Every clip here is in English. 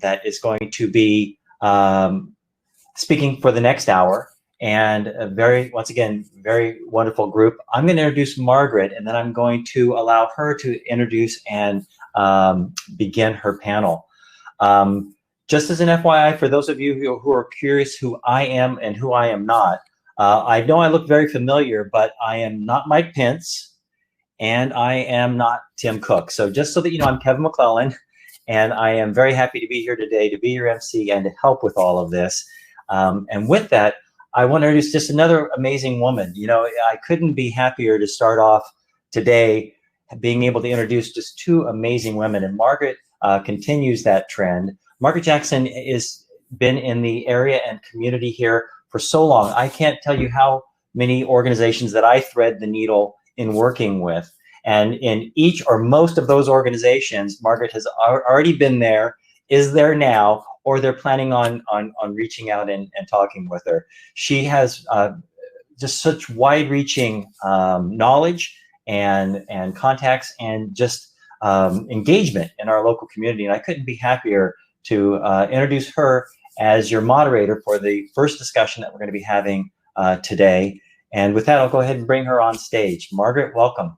that is going to be speaking for the next hour, and a once again, very wonderful group. I'm going to introduce Margaret, and then I'm going to allow her to introduce and begin her panel. Just as an FYI, for those of you who are curious who I am and who I am not, I know I look very familiar, but I am not Mike Pence, and I am not Tim Cook. So just so that you know, I'm Kevin McClellan, and I am very happy to be here today to be your MC and to help with all of this. And with that, I want to introduce just another amazing woman. You know, I couldn't be happier to start off today being able to introduce just two amazing women, and Margaret continues that trend. Margaret Jackson has been in the area and community here for so long. I can't tell you how many organizations that I thread the needle in working with. And in each or most of those organizations, Margaret has already been there, is there now, or they're planning on reaching out and talking with her. She has just such wide-reaching knowledge and contacts and just engagement in our local community. And I couldn't be happier to introduce her as your moderator for the first discussion that we're going to be having today. And with that, I'll go ahead and bring her on stage. Margaret, welcome.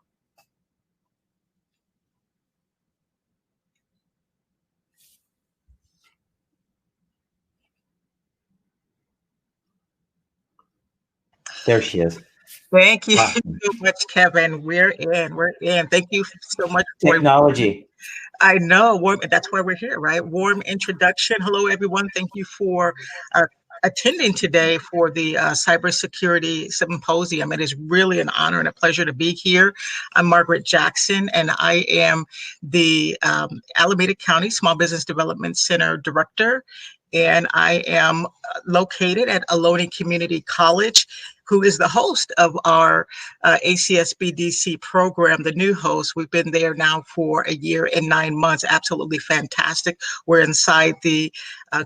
There she is. Thank you so much, Kevin. We're in. Thank you so much for technology. I know. That's why we're here, right? Warm introduction. Hello, everyone. Thank you for attending today for the Cybersecurity Symposium. It is really an honor and a pleasure to be here. I'm Margaret Jackson, and I am the Alameda County Small Business Development Center Director, and I am located at Ohlone Community College, who is the host of our ACSBDC program, the new host. We've been there now for a year and 9 months. Absolutely fantastic. We're inside the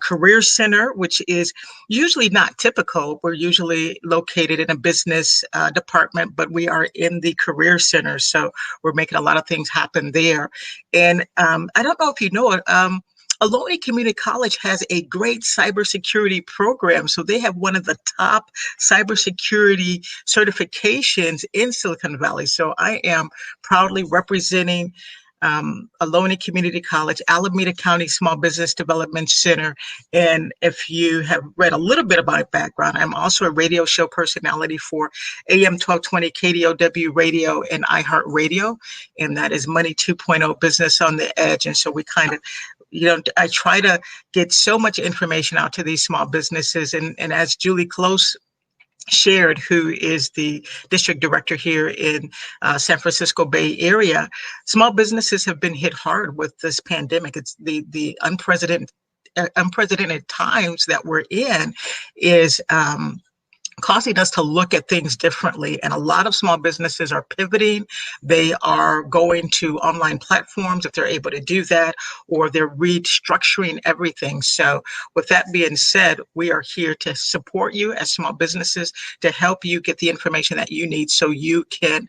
Career Center, which is usually not typical. We're usually located in a business department, but we are in the Career Center. So we're making a lot of things happen there. And I don't know if you know it, Ohlone Community College has a great cybersecurity program. So they have one of the top cybersecurity certifications in Silicon Valley. So I am proudly representing Ohlone Community College, Alameda County Small Business Development Center. And if you have read a little bit about my background, I'm also a radio show personality for AM 1220 KDOW Radio and iHeartRadio. And that is Money 2.0 Business on the Edge. And so we kind of, I try to get so much information out to these small businesses. And as Julie Close shared, who is the district director here in San Francisco Bay Area, small businesses have been hit hard with this pandemic. It's the unprecedented times that we're in is causing us to look at things differently. And a lot of small businesses are pivoting. They are going to online platforms if they're able to do that, or they're restructuring everything. So with that being said, we are here to support you as small businesses, to help you get the information that you need so you can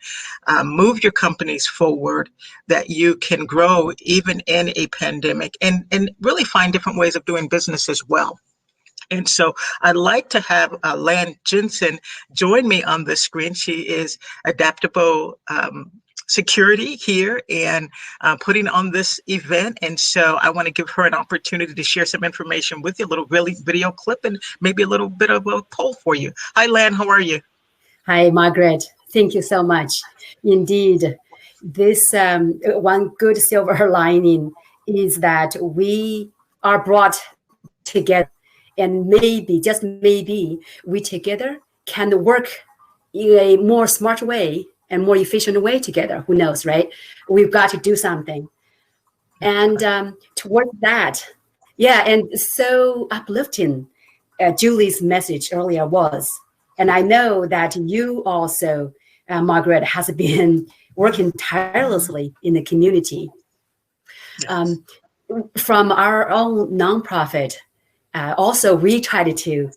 move your companies forward, that you can grow even in a pandemic, and really find different ways of doing business as well. And so I'd like to have Lan Jensen join me on the screen. She is Adaptable Security here and putting on this event. And so I want to give her an opportunity to share some information with you, a little video clip and maybe a little bit of a poll for you. Hi, Lan, how are you? Hi, Margaret. Thank you so much. Indeed, this one good silver lining is that we are brought together. And maybe, just maybe, we together can work in a more smart way and more efficient way together. Who knows, right? We've got to do something. And towards that, yeah, and so uplifting Julie's message earlier was. And I know that you also, Margaret, has been working tirelessly in the community. Yes. From our own nonprofit, also, we try to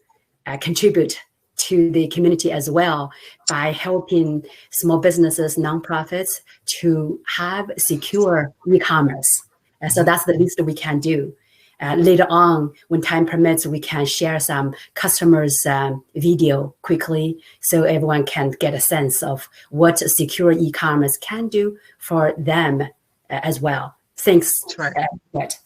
contribute to the community as well by helping small businesses, nonprofits to have secure e-commerce. So that's the least that we can do. later on, when time permits, we can share some customers' video quickly so everyone can get a sense of what secure e-commerce can do for them as well. Thanks, Brett.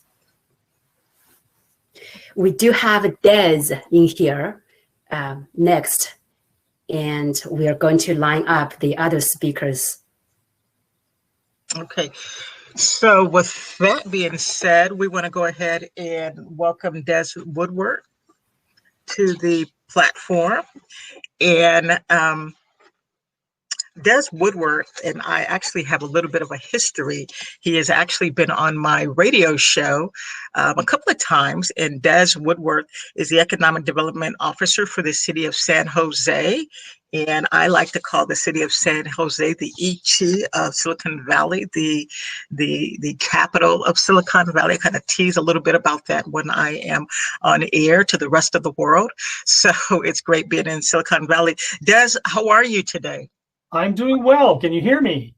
We do have Des in here next, and we are going to line up the other speakers. Okay. So with that being said, we want to go ahead and welcome Des Woodward to the platform. And Des Woodward and I actually have a little bit of a history. He has actually been on my radio show a couple of times, and Des Woodward is the Economic Development Officer for the city of San Jose. And I like to call the city of San Jose the Ichi of Silicon Valley, the capital of Silicon Valley. I kind of tease a little bit about that when I am on air to the rest of the world. So it's great being in Silicon Valley. Des, how are you today? I'm doing well. Can you hear me?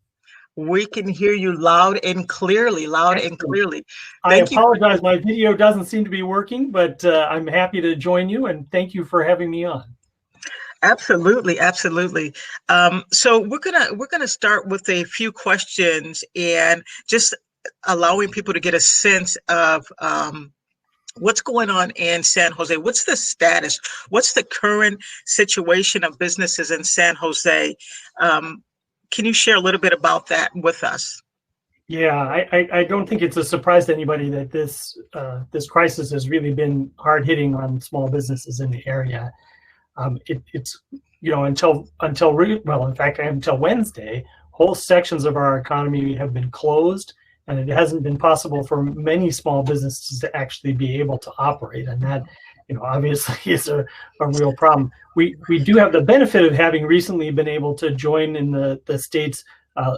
We can hear you loud and clearly, I apologize. My video doesn't seem to be working, but I'm happy to join you, and thank you for having me on. Absolutely, absolutely. So we're gonna start with a few questions and just allowing people to get a sense of what's going on in San Jose. What's the status? What's the current situation of businesses in San Jose? Can you share a little bit about that with us? Yeah, I don't think it's a surprise to anybody that this crisis has really been hard hitting on small businesses in the area. It's until Wednesday, whole sections of our economy have been closed, and it hasn't been possible for many small businesses to actually be able to operate, and that obviously is a real problem. We do have the benefit of having recently been able to join in the state's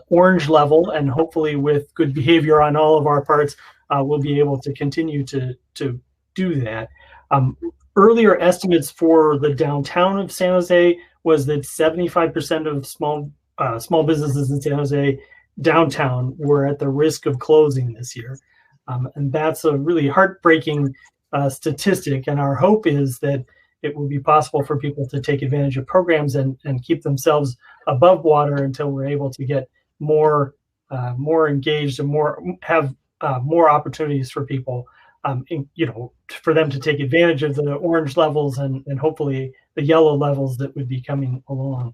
orange level, and hopefully with good behavior on all of our parts, we'll be able to continue to do that. Earlier estimates for the downtown of San Jose was that 75% of small businesses in San Jose downtown were at the risk of closing this year. And that's a really heartbreaking statistic. And our hope is that it will be possible for people to take advantage of programs and keep themselves above water until we're able to get more engaged and have more opportunities for people, for them to take advantage of the orange levels and hopefully the yellow levels that would be coming along.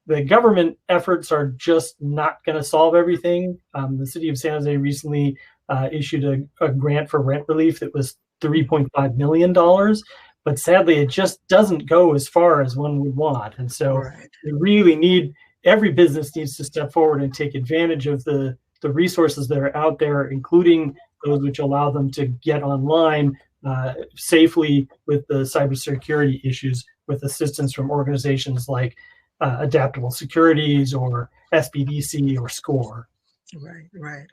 The government efforts are just not going to solve everything. The city of San Jose recently issued a grant for rent relief that was $3.5 million, but sadly it just doesn't go as far as one would want. And so we really every business needs to step forward and take advantage of the resources that are out there, including those which allow them to get online safely with the cybersecurity issues, with assistance from organizations like Adaptable Securities or SBDC or SCORE. Right.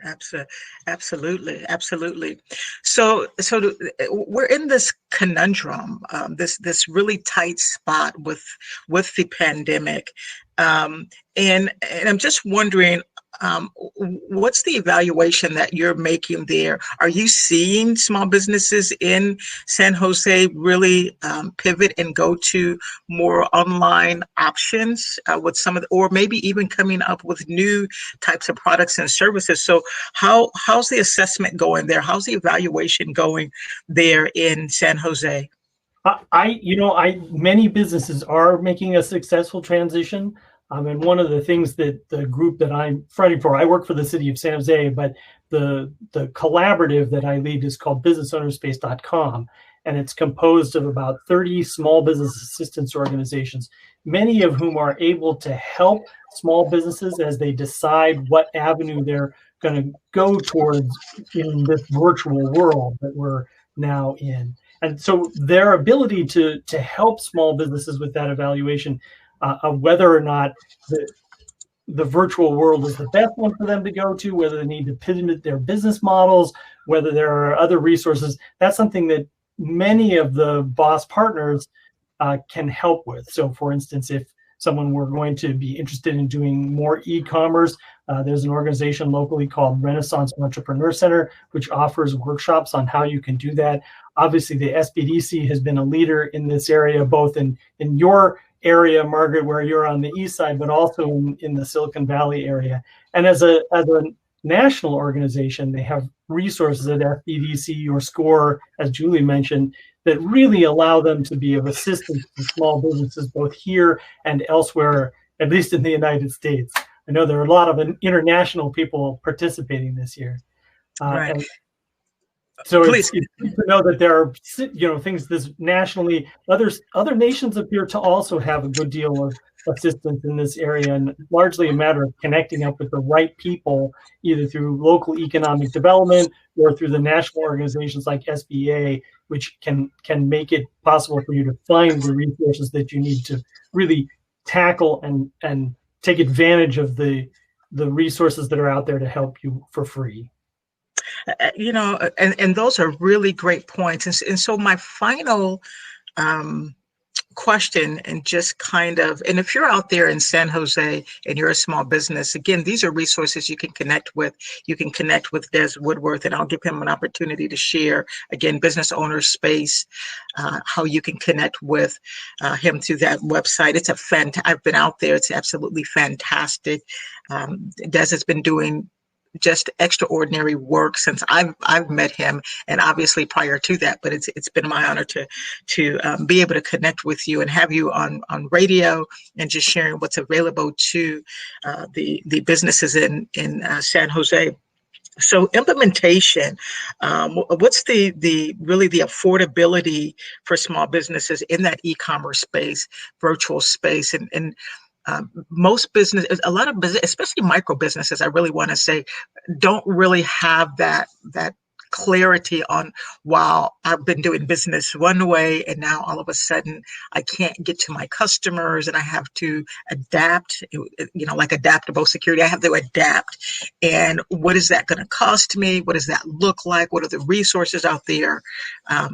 Absolutely. So we're in this conundrum, this really tight spot with the pandemic, and I'm just wondering, what's the evaluation that you're making there? Are you seeing small businesses in San Jose really pivot and go to more online options with some of or maybe even coming up with new types of products and services? So how's the assessment going there? How's the evaluation going there in San Jose? Many businesses are making a successful transition. And one of the things that the group that I'm fronting for, I work for the city of San Jose, but the collaborative that I lead is called businessownerspace.com. And it's composed of about 30 small business assistance organizations, many of whom are able to help small businesses as they decide what avenue they're going to go towards in this virtual world that we're now in. And so their ability to help small businesses with that evaluation of whether or not the virtual world is the best one for them to go to, whether they need to pivot their business models, whether there are other resources, that's something that many of the BOSS partners can help with. So for instance, if someone were going to be interested in doing more e-commerce, there's an organization locally called Renaissance Entrepreneur Center, which offers workshops on how you can do that. Obviously, the SBDC has been a leader in this area, both in your area, Margaret, where you're on the east side, but also in the Silicon Valley area. And as a national organization, they have resources at FBDC or SCORE, as Julie mentioned, that really allow them to be of assistance to small businesses both here and elsewhere, at least in the United States. I know there are a lot of international people participating this year. Right. So it's good to know that there are, things this nationally. Other nations appear to also have a good deal of assistance in this area, and largely a matter of connecting up with the right people, either through local economic development or through the national organizations like SBA, which can make it possible for you to find the resources that you need to really tackle and take advantage of the resources that are out there to help you for free. And those are really great points. And so my final question, and just kind of, and if you're out there in San Jose and you're a small business, again, these are resources you can connect with. You can connect with Des Woodworth, and I'll give him an opportunity to share, again, Business Owner Space, how you can connect with him through that website. It's I've been out there. It's absolutely fantastic. Des has been doing just extraordinary work since I've met him, and obviously prior to that. But it's been my honor to be able to connect with you and have you on radio and just sharing what's available to the businesses in San Jose. So implementation, what's the really the affordability for small businesses in that e-commerce space, virtual space, and most business, a lot of business, especially micro businesses, I really want to say, don't really have that clarity on, wow, I've been doing business one way and now all of a sudden I can't get to my customers and I have to adapt, like adaptable security. I have to adapt. And what is that going to cost me? What does that look like? What are the resources out there?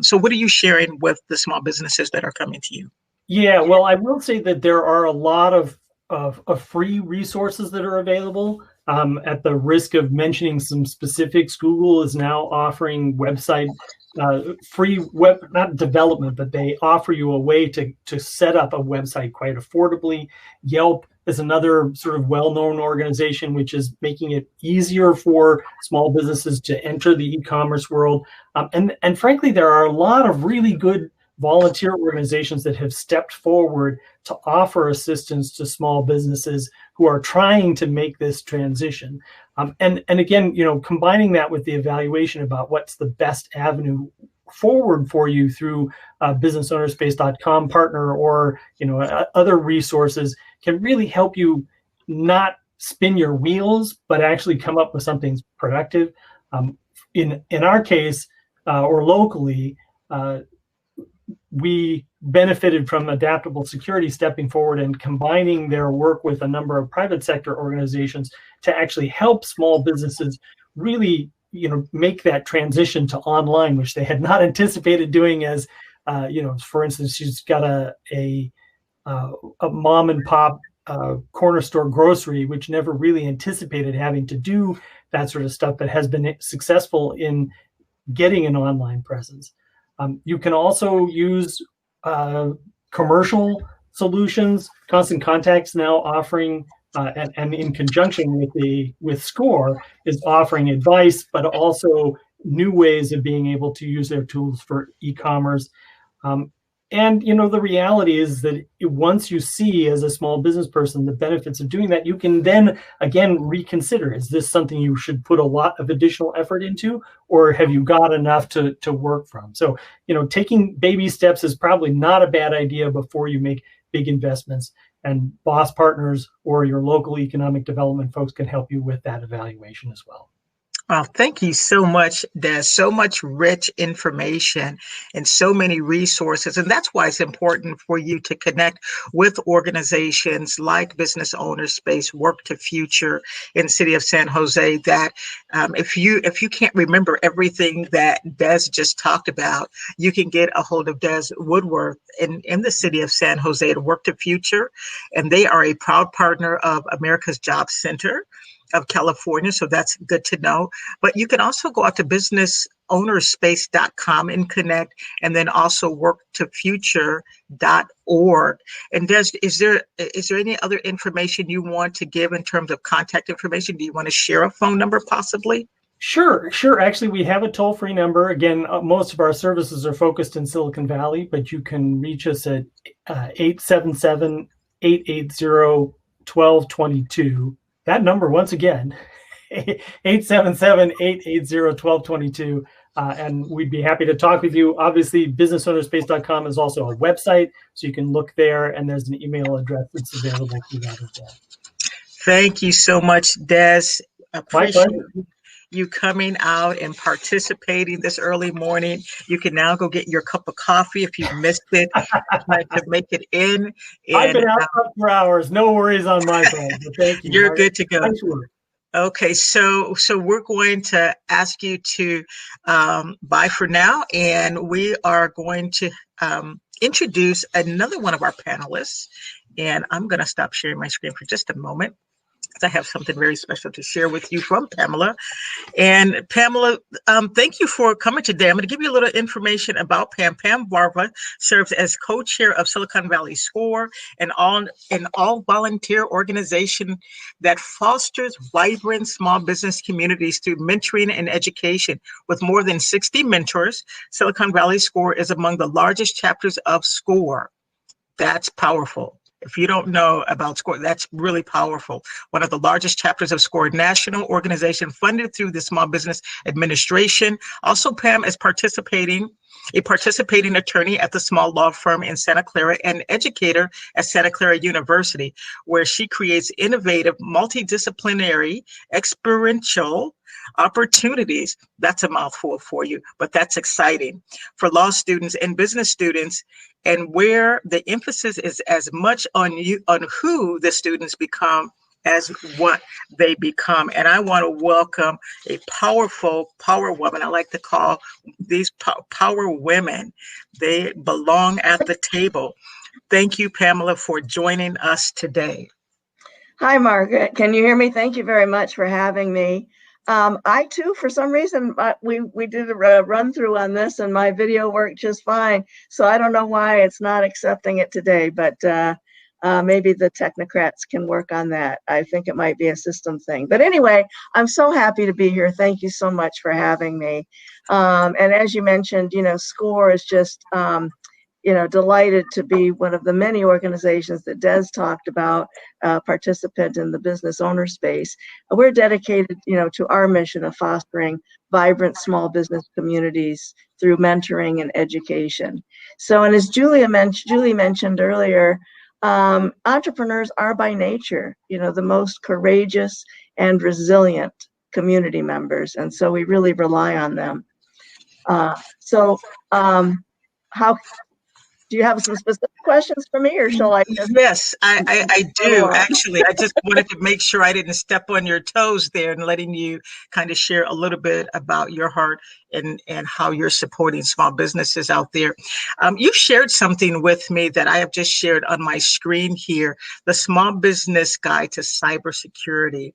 So what are you sharing with the small businesses that are coming to you? Yeah, well, I will say that there are a lot of free resources that are available. At the risk of mentioning some specifics, Google is now offering website free web, not development, but they offer you a way to set up a website quite affordably. Yelp is another sort of well-known organization which is making it easier for small businesses to enter the e-commerce world. And frankly, there are a lot of really good volunteer organizations that have stepped forward to offer assistance to small businesses who are trying to make this transition. And again, combining that with the evaluation about what's the best avenue forward for you through businessownerspace.com partner or other resources can really help you not spin your wheels, but actually come up with something productive. In our case, or locally, we benefited from Adaptable Security stepping forward and combining their work with a number of private sector organizations to actually help small businesses really, make that transition to online, which they had not anticipated doing. As for instance, she's got a mom and pop corner store grocery, which never really anticipated having to do that sort of stuff, but has been successful in getting an online presence. You can also use commercial solutions. Constant Contact's now offering, and in conjunction with SCORE, is offering advice, but also new ways of being able to use their tools for e-commerce. And the reality is that once you see as a small business person the benefits of doing that, you can then again reconsider, is this something you should put a lot of additional effort into, or have you got enough to work from? So taking baby steps is probably not a bad idea before you make big investments, and Boss Partners or your local economic development folks can help you with that evaluation as well. Oh, thank you so much. There's so much rich information and so many resources. And that's why it's important for you to connect with organizations like Business Owner Space, Work to Future in the city of San Jose, that if you can't remember everything that Des just talked about, you can get a hold of Des Woodworth in the city of San Jose at Work to Future. And they are a proud partner of America's Job Center of California. So that's good to know. But you can also go out to businessownerspace.com and connect, and then also worktofuture.org. And Des, is there any other information you want to give in terms of contact information? Do you want to share a phone number possibly? Sure. Actually, we have a toll-free number. Again, most of our services are focused in Silicon Valley, but you can reach us at 877-880-1222. That number, once again, 877-880-1222. And we'd be happy to talk with you. Obviously, businessownerspace.com is also a website, so you can look there, and there's an email address that's available through that as well. Thank you so much, Des. Appreciate you coming out and participating this early morning. You can now go get your cup of coffee if you missed it, trying to make it in. And, I've been out for hours. No worries on my side. But thank you. You're good to go. Thanks for it. Okay, so we're going to ask you to bye for now, and we are going to introduce another one of our panelists. And I'm going to stop sharing my screen for just a moment, because I have something very special to share with you from Pamela. And Pamela, thank you for coming today. I'm going to give you a little information about Pam. Pam Barba serves as co-chair of Silicon Valley SCORE, an all-volunteer organization that fosters vibrant small business communities through mentoring and education. With more than 60 mentors, Silicon Valley SCORE is among the largest chapters of SCORE. That's powerful. If you don't know about SCORE, that's really powerful. One of the largest chapters of SCORE, national organization funded through the Small Business Administration. Also, Pam is a participating attorney at the small law firm in Santa Clara and educator at Santa Clara University, where she creates innovative, multidisciplinary, experiential opportunities. That's a mouthful for you, but that's exciting for law students and business students, and where the emphasis is as much on who the students become as what they become. And I want to welcome a powerful power woman. I like to call these power women. They belong at the table. Thank you, Pamela, for joining us today. Hi, Margaret. Can you hear me? Thank you very much for having me. I too, for some reason, we did a run through on this and my video worked just fine. So I don't know why it's not accepting it today, but maybe the technocrats can work on that. I think it might be a system thing. But anyway, I'm so happy to be here. Thank you so much for having me. And as you mentioned, SCORE is just, delighted to be one of the many organizations that Des talked about, participant in the business owner space. We're dedicated, to our mission of fostering vibrant small business communities through mentoring and education. So, and as Julie mentioned earlier, entrepreneurs are by nature, the most courageous and resilient community members. And so we really rely on them. How do you have some specific questions for me, or shall I just? Yes, I do. Actually, I just wanted to make sure I didn't step on your toes there, and letting you kind of share a little bit about your heart and how you're supporting small businesses out there. You shared something with me that I have just shared on my screen here, the Small Business Guide to Cybersecurity.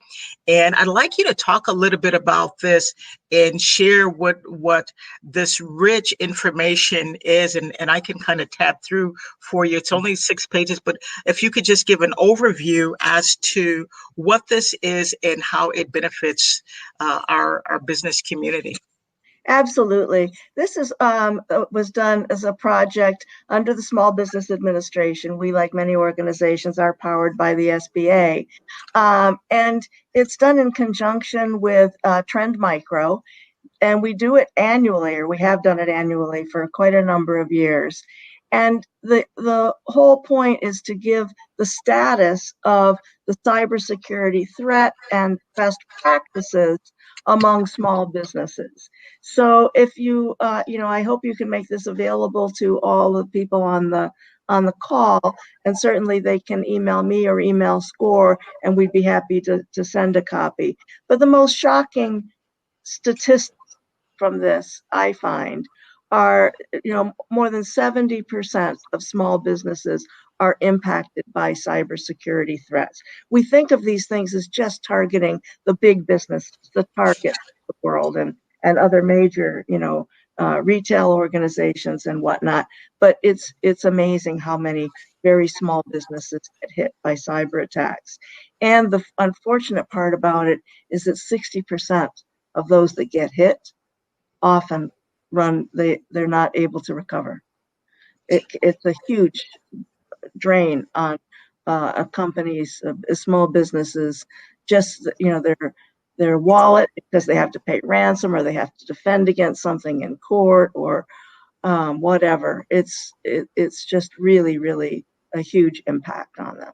And I'd like you to talk a little bit about this and share what this rich information is, and I can kind of tab through for you. It's only 6 pages, but if you could just give an overview as to what this is and how it benefits our business community. Absolutely. This is was done as a project under the Small Business Administration. We, like many organizations, are powered by the SBA. And it's done in conjunction with Trend Micro. And we do it annually, or we have done it annually for quite a number of years. And the whole point is to give the status of the cybersecurity threat and best practices among small businesses. So if you, I hope you can make this available to all the people on the call, and certainly they can email me or email SCORE, and we'd be happy to send a copy. But the most shocking statistics from this, I find, are, more than 70% of small businesses are impacted by cybersecurity threats. We think of these things as just targeting the big business, the Target of the world, and other major, retail organizations and whatnot. But it's amazing how many very small businesses get hit by cyber attacks. And the unfortunate part about it is that 60% of those that get hit often they're not able to recover. It's a huge drain on a company's small businesses, just their wallet, because they have to pay ransom or they have to defend against something in court or whatever. It's just really, really a huge impact on them.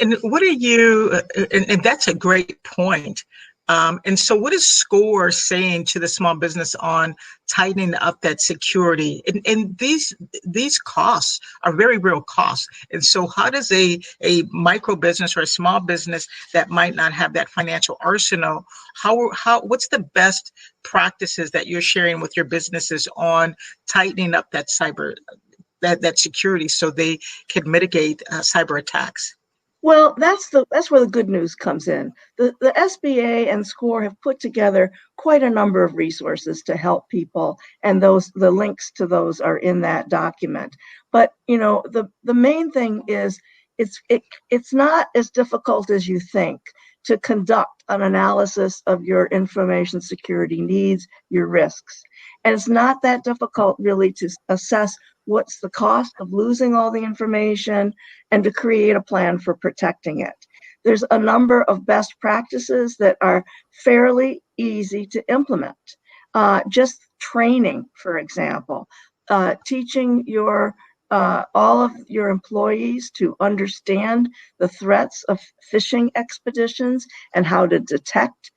And what are you, and that's a great point. And so what is SCORE saying to the small business on tightening up that security? And these costs are very real costs. And so how does a micro business or a small business that might not have that financial arsenal, what's the best practices that you're sharing with your businesses on tightening up that that security so they can mitigate cyber attacks? Well, that's where the good news comes in. The SBA and SCORE have put together quite a number of resources to help people, and the links to those are in that document. But the main thing is it's not as difficult as you think to conduct an analysis of your information security needs, your risks. And it's not that difficult really to assess what's the cost of losing all the information and to create a plan for protecting it. There's a number of best practices that are fairly easy to implement. Just training, for example, teaching all of your employees to understand the threats of phishing expeditions and how to detect,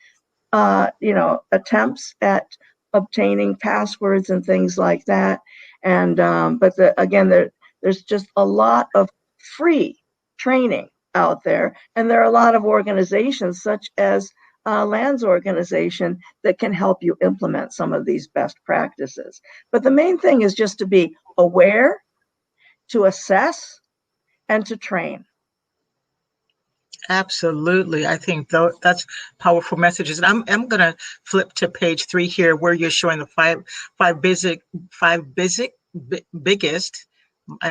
attempts at obtaining passwords and things like that. And but there's just a lot of free training out there, and there are a lot of organizations such as Land's organization that can help you implement some of these best practices. But the main thing is just to be aware, to assess, and to train. Absolutely. I think that's powerful messages. And I'm going to flip to page 3 here, where you're showing the five biggest,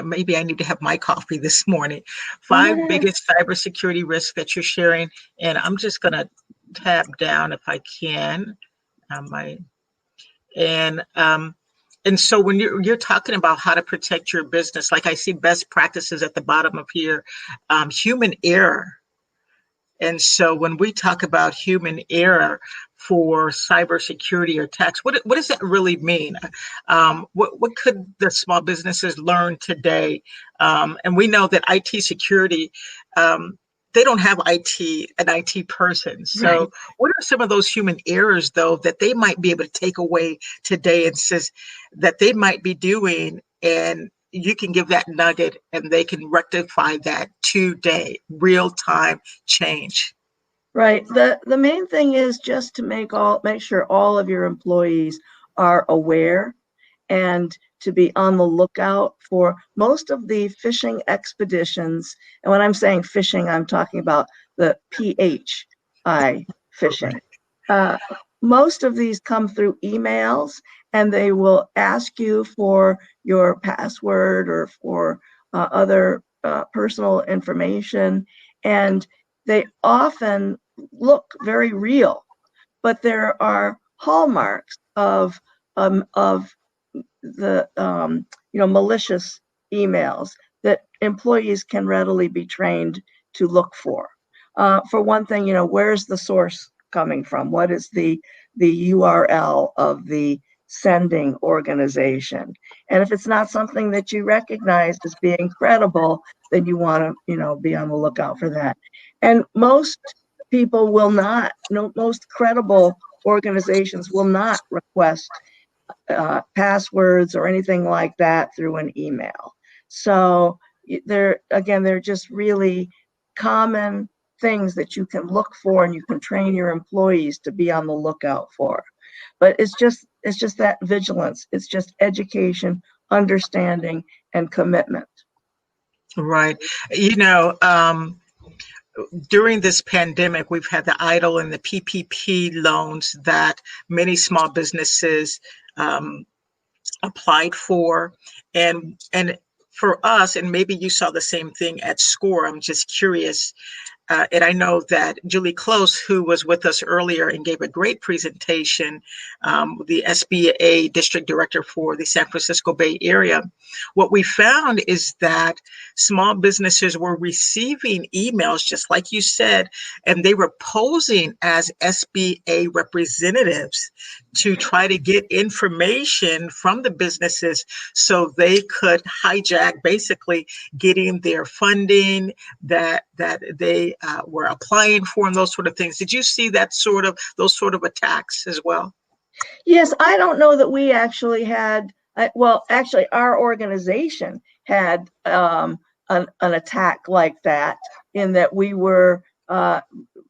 maybe I need to have my coffee this morning, 5 biggest cybersecurity risks that you're sharing. And I'm just going to tab down if I can. And so when you're talking about how to protect your business, like I see best practices at the bottom of here, human error. And so when we talk about human error for cybersecurity or attacks, what does that really mean? What could the small businesses learn today? And we know that IT security, they don't have an IT person. So right. What are some of those human errors, though, that they might be able to take away today and says that they might be doing, and you can give that nugget and they can rectify that today, real-time change? Right. The main thing is just to make sure all of your employees are aware and to be on the lookout for most of the phishing expeditions. And when I'm saying phishing, I'm talking about the PHI phishing. Most of these come through emails, and they will ask you for your password or for other personal information. And they often look very real, but there are hallmarks of the malicious emails that employees can readily be trained to look for. For one thing, where's the source coming from? What is the URL of the sending organization. And if it's not something that you recognize as being credible, then you want to, be on the lookout for that. And most people will not, most credible organizations will not request passwords or anything like that through an email. So they're just really common things that you can look for, and you can train your employees to be on the lookout for. But it's just that vigilance. It's just education, understanding, and commitment. Right. During this pandemic, we've had the EIDL and the PPP loans that many small businesses applied for. And for us, and maybe you saw the same thing at SCORE, I'm just curious. And I know that Julie Close, who was with us earlier and gave a great presentation, the SBA district director for the San Francisco Bay Area, what we found is that small businesses were receiving emails, just like you said, and they were posing as SBA representatives to try to get information from the businesses so they could hijack basically getting their funding that they were applying for, and those sort of things. Did you see those sort of attacks as well? Yes, I don't know that we actually had. Actually, our organization had an attack like that, in that we were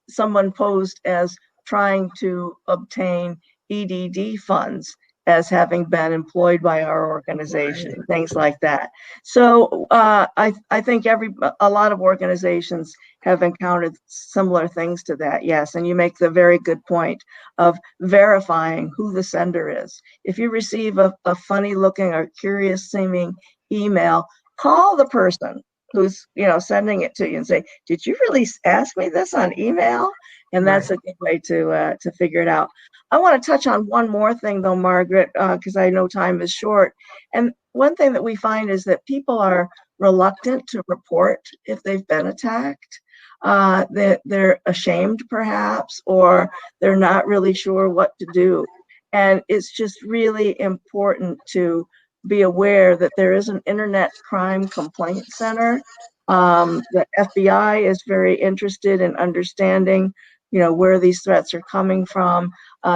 someone posed as trying to obtain EDD funds as having been employed by our organization, right. Things like that. So I think a lot of organizations have encountered similar things to that, yes. And you make the very good point of verifying who the sender is. If you receive a funny looking or curious seeming email, call the person who's sending it to you and say, did you really ask me this on email? And that's right. A good way to figure it out. I want to touch on one more thing though, Margaret, because I know time is short. And one thing that we find is that people are reluctant to report if they've been attacked. They're ashamed perhaps, or they're not really sure what to do. And it's just really important to be aware that there is an Internet Crime Complaint Center. The FBI is very interested in understanding where these threats are coming from.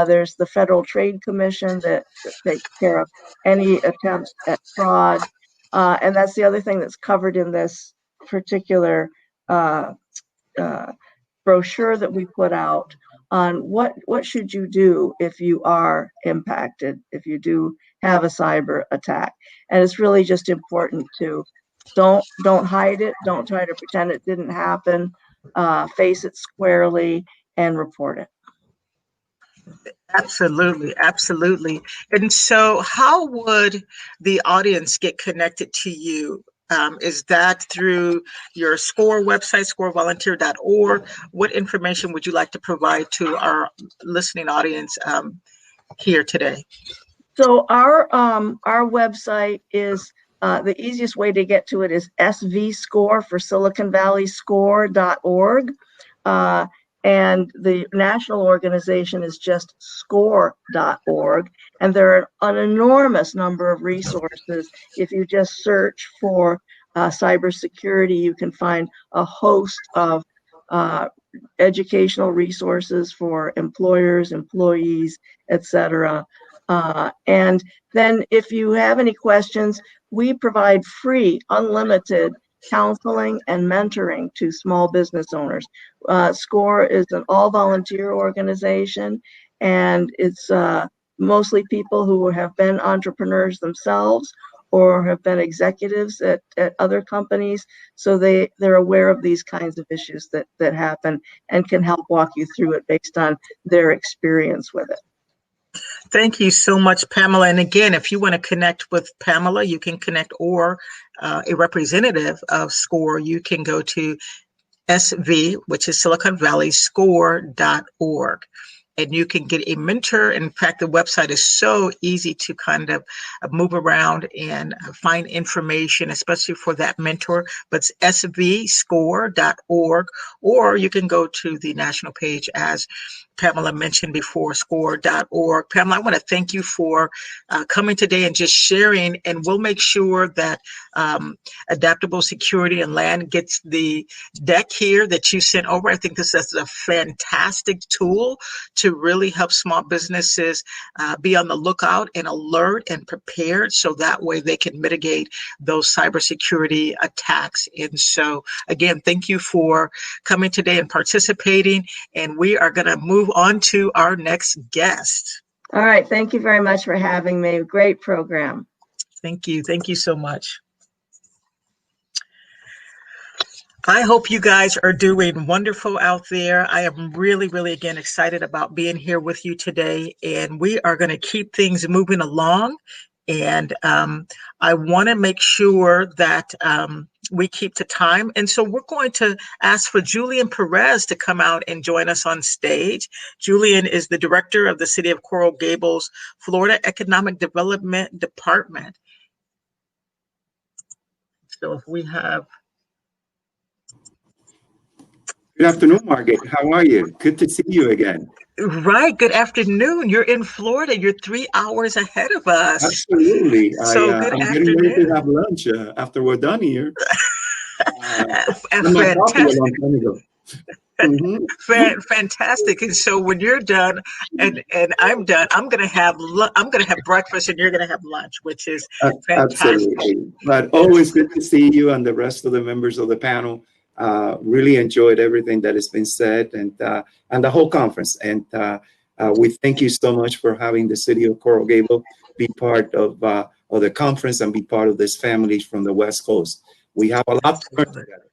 There's the Federal Trade Commission that takes care of any attempts at fraud. And that's the other thing that's covered in this particular brochure that we put out on what should you do if you are impacted, if you do have a cyber attack. And it's really just important to don't hide it. Don't try to pretend it didn't happen. Face it squarely and report it. Absolutely, absolutely. And so how would the audience get connected to you? Is that through your SCORE website, scorevolunteer.org? What information would you like to provide to our listening audience here today? So our website is, the easiest way to get to it is svscore for Silicon Valley score.org. And the national organization is just score.org. And there are an enormous number of resources. If you just search for cybersecurity, you can find a host of educational resources for employers, employees, etc. And then if you have any questions, we provide free, unlimited counseling and mentoring to small business owners. SCORE is an all-volunteer organization, and it's mostly people who have been entrepreneurs themselves or have been executives at other companies. So they're aware of these kinds of issues that happen and can help walk you through it based on their experience with it. Thank you so much, Pamela. And again, if you want to connect with Pamela, you can connect, or a representative of SCORE, you can go to SV, which is Silicon Valley score.org. And you can get a mentor. In fact, the website is so easy to kind of move around and find information, especially for that mentor. But it's svscore.org, or you can go to the national page, as Pamela mentioned before, score.org. Pamela, I want to thank you for coming today and just sharing, and we'll make sure that Adaptable Security and Land gets the deck here that you sent over. I think this is a fantastic tool to really help small businesses be on the lookout and alert and prepared, so that way they can mitigate those cybersecurity attacks. And so, again, thank you for coming today and participating, and we are going to move on to our next guest. All right. Thank you very much for having me. Great program. Thank you. Thank you so much. I hope you guys are doing wonderful out there. I am really, really, again, excited about being here with you today, and we are going to keep things moving along. And I want to make sure that we keep to time. And so we're going to ask for Julian Perez to come out and join us on stage. Julian is the director of the City of Coral Gables, Florida Economic Development Department. So if we have... Good afternoon, Margaret. How are you? Good to see you again. Right. Good afternoon. You're in Florida. You're 3 hours ahead of us. Absolutely. So good I'm afternoon. getting ready to have lunch after we're done here. Fantastic. And so when you're done and I'm done, I'm gonna have breakfast and you're gonna have lunch, which is fantastic. Absolutely. But always good to see you and the rest of the members of the panel. Really enjoyed everything that has been said and the whole conference. And we thank you so much for having the City of Coral Gables be part of the conference and be part of this family from the West Coast. We have a lot to learn together.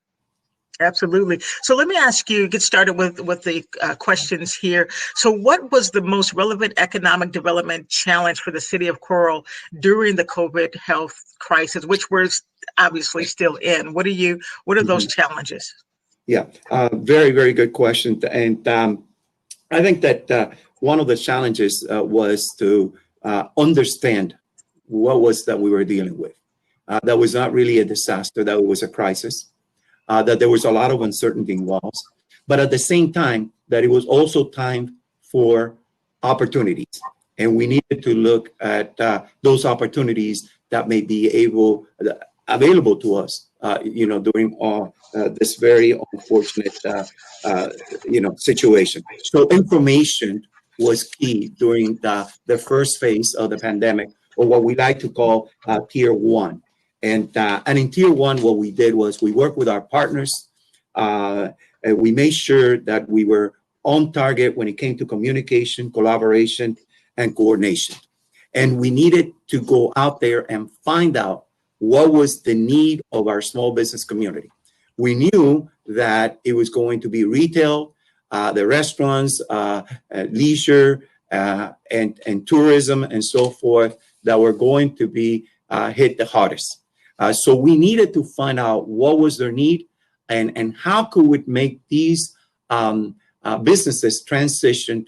Absolutely. So let me ask you, get started with the questions here. So what was the most relevant economic development challenge for the City of Coral during the COVID health crisis, which we're obviously still in? What are those challenges? Yeah, very, very good question. And I think that one of the challenges was to understand what was that we were dealing with. That was not really a disaster, that it was a crisis. That there was a lot of uncertainty involved, but at the same time, that it was also time for opportunities. And we needed to look at those opportunities that may be available to us, during this very unfortunate, situation. So information was key during the first phase of the pandemic, or what we like to call Tier 1. And in Tier 1, what we did was we worked with our partners. And we made sure that we were on target when it came to communication, collaboration, and coordination. And we needed to go out there and find out what was the need of our small business community. We knew that it was going to be retail, the restaurants, leisure, and tourism, and so forth, that were going to be hit the hardest. So we needed to find out what was their need and how could we make these businesses transition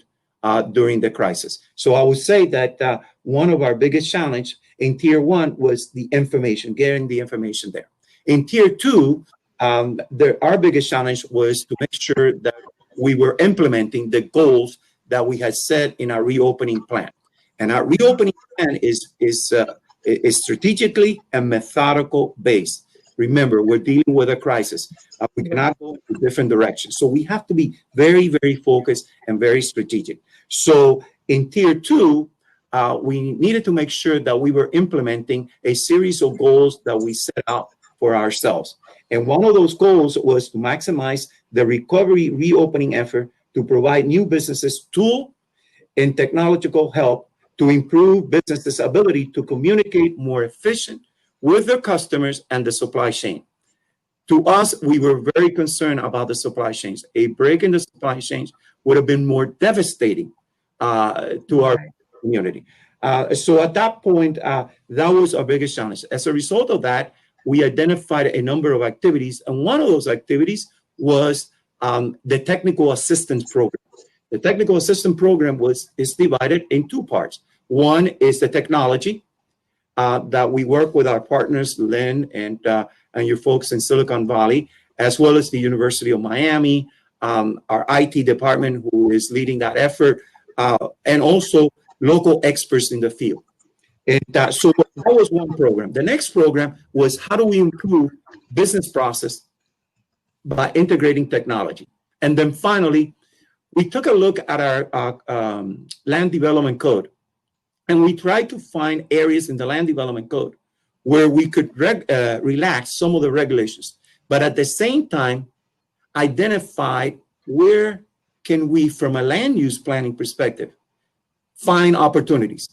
during the crisis. So I would say that one of our biggest challenge in Tier 1 was the information, getting the information there. In Tier 2, our biggest challenge was to make sure that we were implementing the goals that we had set in our reopening plan. And our reopening plan is strategically and methodical based. Remember, we're dealing with a crisis. We cannot go in different directions. So we have to be very, very focused and very strategic. So in Tier 2, we needed to make sure that we were implementing a series of goals that we set out for ourselves. And one of those goals was to maximize the recovery reopening effort to provide new businesses tool and technological help to improve businesses' ability to communicate more efficient with their customers and the supply chain. To us, we were very concerned about the supply chains. A break in the supply chains would have been more devastating to our community. So at that point, that was our biggest challenge. As a result of that, we identified a number of activities, and one of those activities was the technical assistance program. The technical assistance program is divided in two parts. One is the technology that we work with our partners, Lynn and your folks in Silicon Valley, as well as the University of Miami, our IT department who is leading that effort, and also local experts in the field. And so that was one program. The next program was how do we improve business process by integrating technology. And then finally, we took a look at our land development code, and we tried to find areas in the land development code where we could relax some of the regulations, but at the same time, identify where can we, from a land use planning perspective, find opportunities.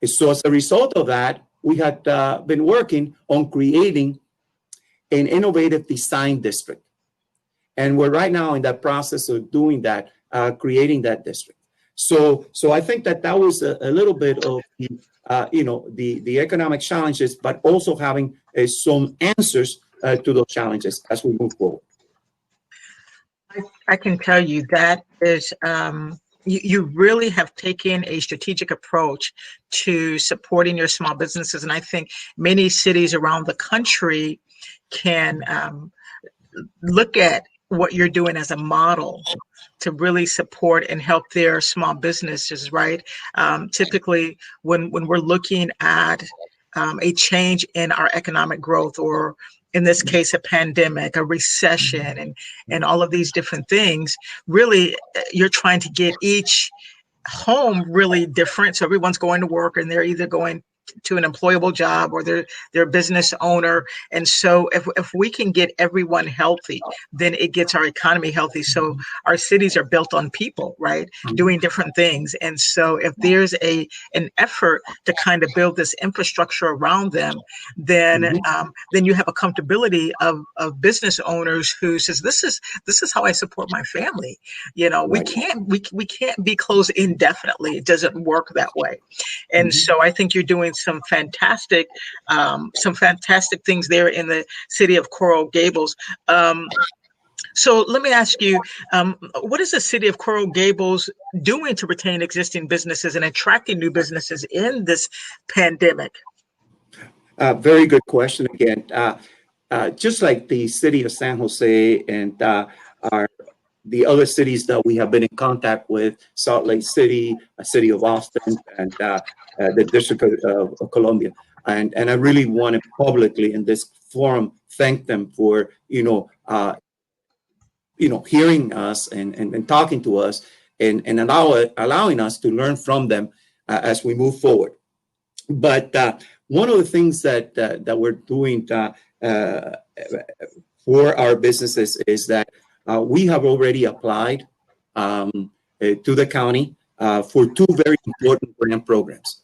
So as a result of that, we had been working on creating an innovative design district. And we're right now in that process of doing that, creating that district. So I think that was a little bit of the economic challenges, but also having some answers to those challenges as we move forward. I can tell you that is, you really have taken a strategic approach to supporting your small businesses. And I think many cities around the country can look at what you're doing as a model to really support and help their small businesses, right? Typically, when we're looking at a change in our economic growth, or in this case, a pandemic, a recession, and all of these different things, really, you're trying to get each home really different. So everyone's going to work, and they're either going to an employable job or they're a business owner. And so if we can get everyone healthy, then it gets our economy healthy. So our cities are built on people, right? Doing different things. And so if there's an effort to kind of build this infrastructure around them, then you have a comfortability of business owners who says, this is how I support my family. You know, we can't be closed indefinitely. It doesn't work that way. And so I think you're doing some fantastic things there in the city of Coral Gables. So let me ask you, what is the city of Coral Gables doing to retain existing businesses and attracting new businesses in this pandemic? Very good question again. Just like the city of San Jose and the other cities that we have been in contact with, Salt Lake City, city of Austin, and the District of Columbia. And I really want to publicly in this forum thank them for, hearing us and talking to us and allowing us to learn from them as we move forward. But one of the things that we're doing for our businesses is that we have already applied to the county for two very important grant programs.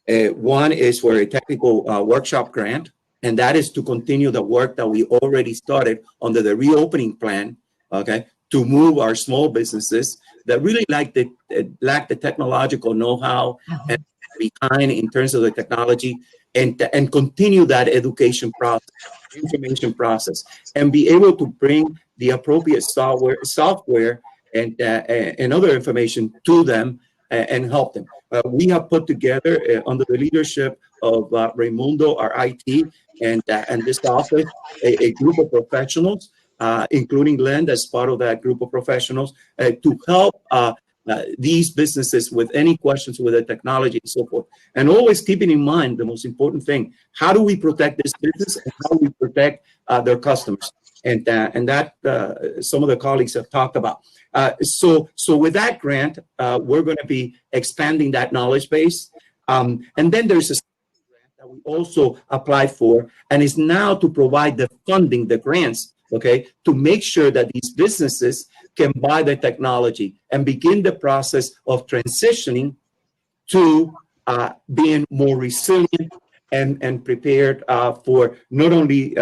One is for a technical workshop grant, and that is to continue the work that we already started under the reopening plan, okay, to move our small businesses that really lack the technological know-how and behind in terms of the technology, and continue that education process, information process, and be able to bring the appropriate software and other information to them and help them. We have put together under the leadership of Raimundo, our IT, and this office, a group of professionals, including Len as part of that group of professionals, to help these businesses with any questions with the technology and so forth. And always keeping in mind the most important thing: how do we protect this business and how do we protect their customers? And that some of the colleagues have talked about. So with that grant, we're going to be expanding that knowledge base. And then there's a grant that we also applied for, and is now to provide the funding, the grants, okay, to make sure that these businesses can buy the technology and begin the process of transitioning to being more resilient and prepared for not only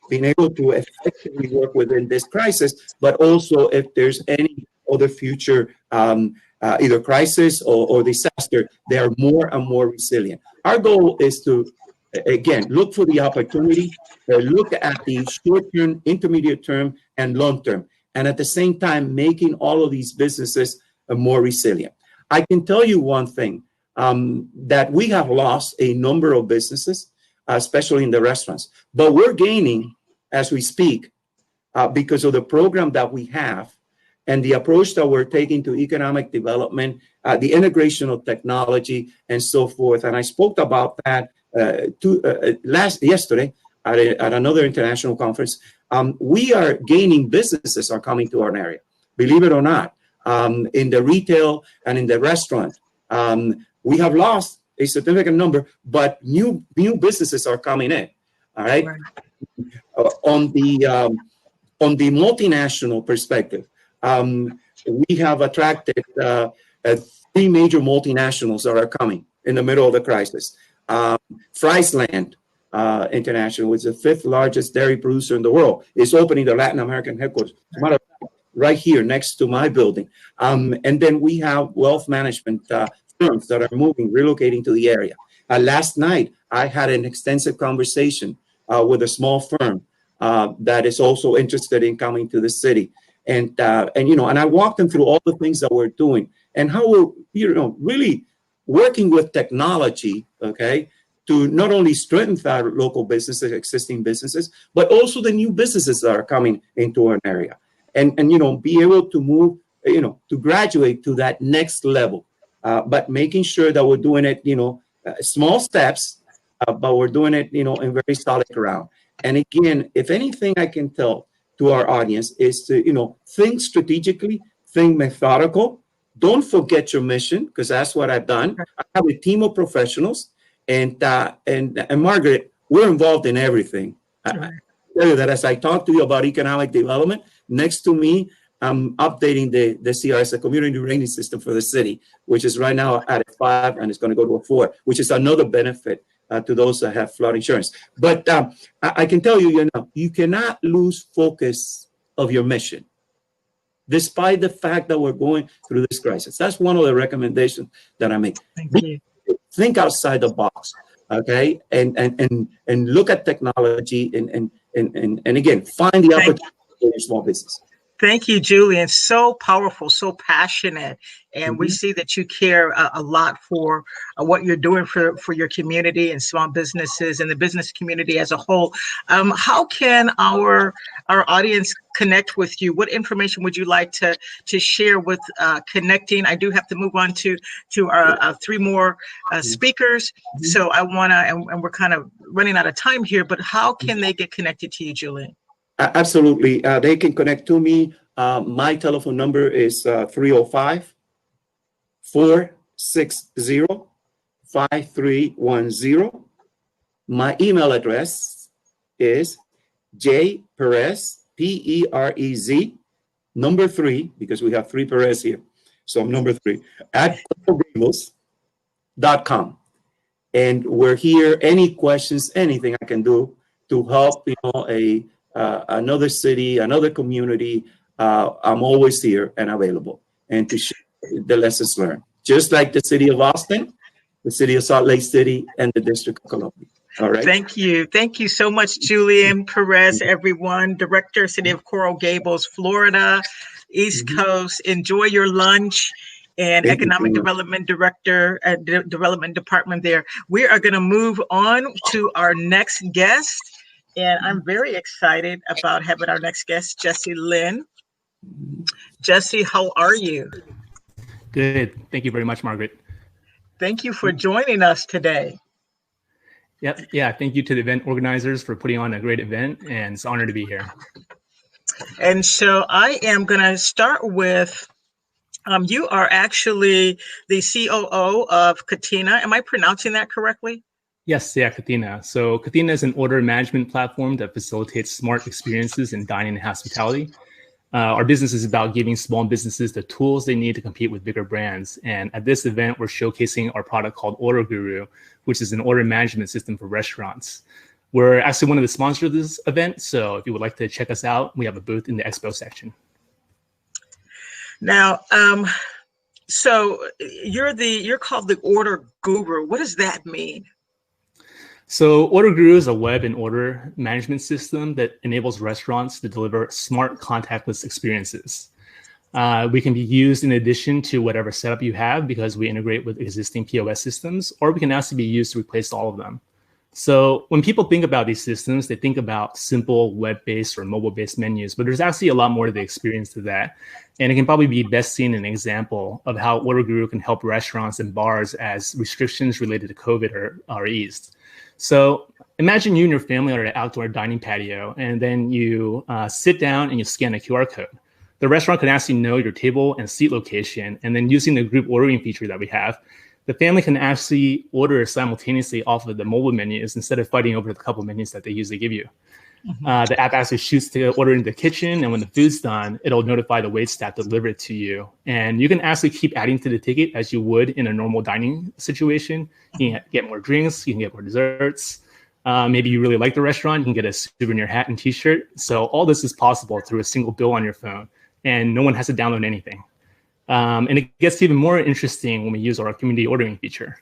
being able to effectively work within this crisis, but also if there's any other future either crisis or disaster, they are more and more resilient. Our goal is to, again, look for the opportunity, look at the short-term, intermediate term, and long-term, and at the same time, making all of these businesses more resilient. I can tell you one thing, that we have lost a number of businesses, especially in the restaurants, but we're gaining, as we speak, because of the program that we have and the approach that we're taking to economic development, the integration of technology and so forth. And I spoke about that yesterday at another international conference. We are gaining businesses are coming to our area, believe it or not, in the retail and in the restaurant. We have lost a significant number, but new businesses are coming in. All right. On the multinational perspective, we have attracted 3 major multinationals that are coming in the middle of the crisis. Friesland International, which is the 5th largest dairy producer in the world, is opening the Latin American headquarters right here next to my building. And then we have wealth management firms that are relocating to the area. Last night, I had an extensive conversation with a small firm that is also interested in coming to the city. And I walked them through all the things that we're doing and how we're, really working with technology, okay, to not only strengthen our local businesses, existing businesses, but also the new businesses that are coming into our area. And be able to move, to graduate to that next level, but making sure that we're doing it, small steps, but we're doing it, in very solid ground. And again, if anything I can tell to our audience is to, think strategically, think methodical. Don't forget your mission, because that's what I've done. I have a team of professionals, and Margaret, we're involved in everything. I tell you that as I talk to you about economic development, next to me, I'm updating the CRS, the community rating system for the city, which is right now at a 5 and it's going to go to a 4, which is another benefit to those that have flood insurance. But I can tell you, you cannot lose focus of your mission, despite the fact that we're going through this crisis. That's one of the recommendations that I make. Thank you. Think outside the box, okay, and look at technology and again, find the opportunity for your small business. Thank you, Julian. So powerful, so passionate. And we see that you care a lot for what you're doing for your community and small businesses and the business community as a whole. How can our audience connect with you? What information would you like to share with connecting? I do have to move on to our 3 more speakers. So I want to, and we're kind of running out of time here, but how can they get connected to you, Julian? Absolutely. They can connect to me. My telephone number is 305-460-5310. My email address is jperez, Perez, number 3, because we have 3 Perez here. So I'm number 3, at coralgables.com. And we're here. Any questions, anything I can do to help, another city, another community, I'm always here and available, and to share the lessons learned, just like the city of Austin, the city of Salt Lake City, and the District of Columbia. All right. Thank you. Thank you so much, Julian Perez, everyone. Director, City of Coral Gables, Florida, East Coast. Enjoy your lunch. And Economic Development Director at Development Department there. We are going to move on to our next guest. And I'm very excited about having our next guest, Jesse Lynn. Jesse, how are you? Good. Thank you very much, Margaret. Thank you for joining us today. Yep. Yeah. Thank you to the event organizers for putting on a great event, and it's an honor to be here. And so I am going to start with, you are actually the COO of Katina. Am I pronouncing that correctly? Yes, yeah, Katina. So Katina is an order management platform that facilitates smart experiences in dining and hospitality. Our business is about giving small businesses the tools they need to compete with bigger brands. And at this event, we're showcasing our product called Order Guru, which is an order management system for restaurants. We're actually one of the sponsors of this event. So if you would like to check us out, we have a booth in the expo section. Now, so you're called the Order Guru. What does that mean? So Order Guru is a web and order management system that enables restaurants to deliver smart contactless experiences. We can be used in addition to whatever setup you have because we integrate with existing POS systems, or we can also be used to replace all of them. So when people think about these systems, they think about simple web-based or mobile-based menus, but there's actually a lot more to the experience to that. And it can probably be best seen in an example of how Order Guru can help restaurants and bars as restrictions related to COVID are eased. So imagine you and your family are at an outdoor dining patio, and then you sit down and you scan a QR code. The restaurant can actually know your table and seat location, and then using the group ordering feature that we have, the family can actually order simultaneously off of the mobile menus instead of fighting over the couple menus that they usually give you. The app actually shoots the order in the kitchen, and when the food's done, it'll notify the waitstaff to deliver it to you. And you can actually keep adding to the ticket as you would in a normal dining situation. You can get more drinks, you can get more desserts. Maybe you really like the restaurant, you can get a souvenir hat and t-shirt. So all this is possible through a single bill on your phone, and no one has to download anything. And it gets even more interesting when we use our community ordering feature.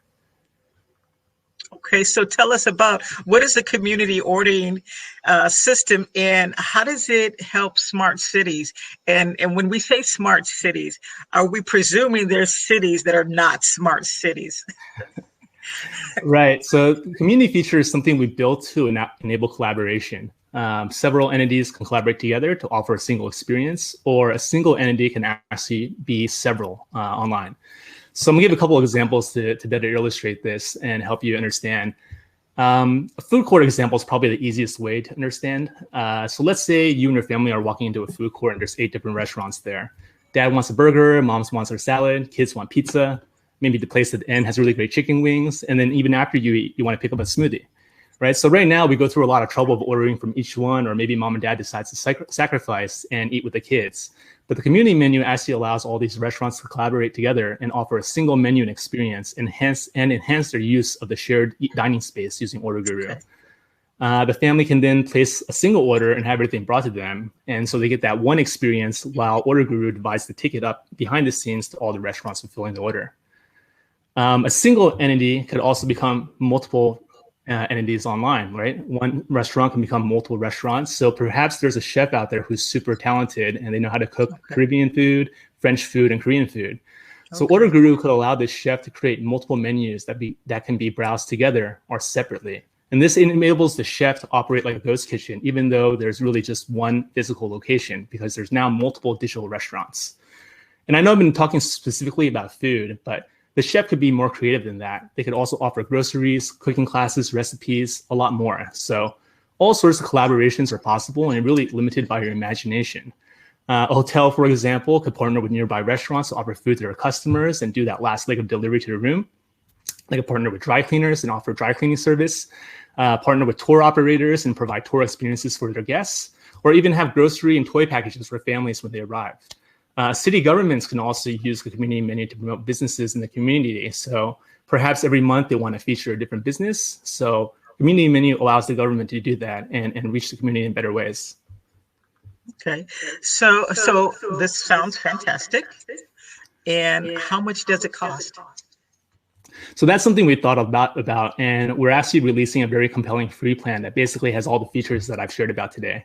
Okay, so tell us about what is the community ordering system, and how does it help smart cities? And when we say smart cities, are we presuming there's cities that are not smart cities? Right. So the community feature is something we built to enable collaboration. Several entities can collaborate together to offer a single experience, or a single entity can actually be several online. So I'm gonna give a couple of examples to better illustrate this and help you understand. A food court example is probably the easiest way to understand. So let's say you and your family are walking into a food court and there's 8 different restaurants there. Dad wants a burger, mom wants a salad, kids want pizza. Maybe the place at the end has really great chicken wings. And then even after you eat, you want to pick up a smoothie. Right. So right now we go through a lot of trouble of ordering from each one, or maybe mom and dad decides to sacrifice and eat with the kids. But the community menu actually allows all these restaurants to collaborate together and offer a single menu and experience, enhance their use of the shared dining space using Order Guru. Okay. The family can then place a single order and have everything brought to them. And so they get that one experience while Order Guru divides the ticket up behind the scenes to all the restaurants fulfilling the order. A single entity could also become multiple entities online, right? One restaurant can become multiple restaurants. So perhaps there's a chef out there who's super talented and they know how to cook Caribbean food, French food, and Korean food. So Order Guru could allow this chef to create multiple menus that can be browsed together or separately. And this enables the chef to operate like a ghost kitchen, even though there's really just one physical location, because there's now multiple digital restaurants. And I know I've been talking specifically about food, but the chef could be more creative than that. They could also offer groceries, cooking classes, recipes, a lot more. So all sorts of collaborations are possible and really limited by your imagination. A hotel, for example, could partner with nearby restaurants to offer food to their customers and do that last leg of delivery to the room. They could partner with dry cleaners and offer dry cleaning service, partner with tour operators and provide tour experiences for their guests, or even have grocery and toy packages for families when they arrive. City governments can also use the community menu to promote businesses in the community. So perhaps every month they want to feature a different business. So community menu allows the government to do that and reach the community in better ways. Okay, so this sounds fantastic. And how much does it cost? So that's something we thought about, and we're actually releasing a very compelling free plan that basically has all the features that I've shared about today.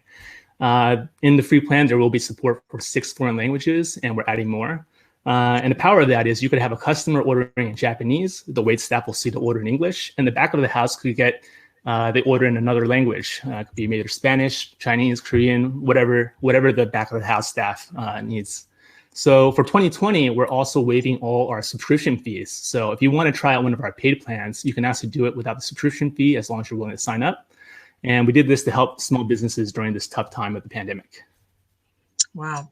In the free plan, there will be support for 6 foreign languages, and we're adding more. And the power of that is you could have a customer ordering in Japanese, the waitstaff will see the order in English, and the back of the house could get the order in another language. It could be either Spanish, Chinese, Korean, whatever the back of the house staff needs. So for 2020, we're also waiving all our subscription fees. So if you want to try out one of our paid plans, you can actually do it without the subscription fee as long as you're willing to sign up. And we did this to help small businesses during this tough time of the pandemic. Wow.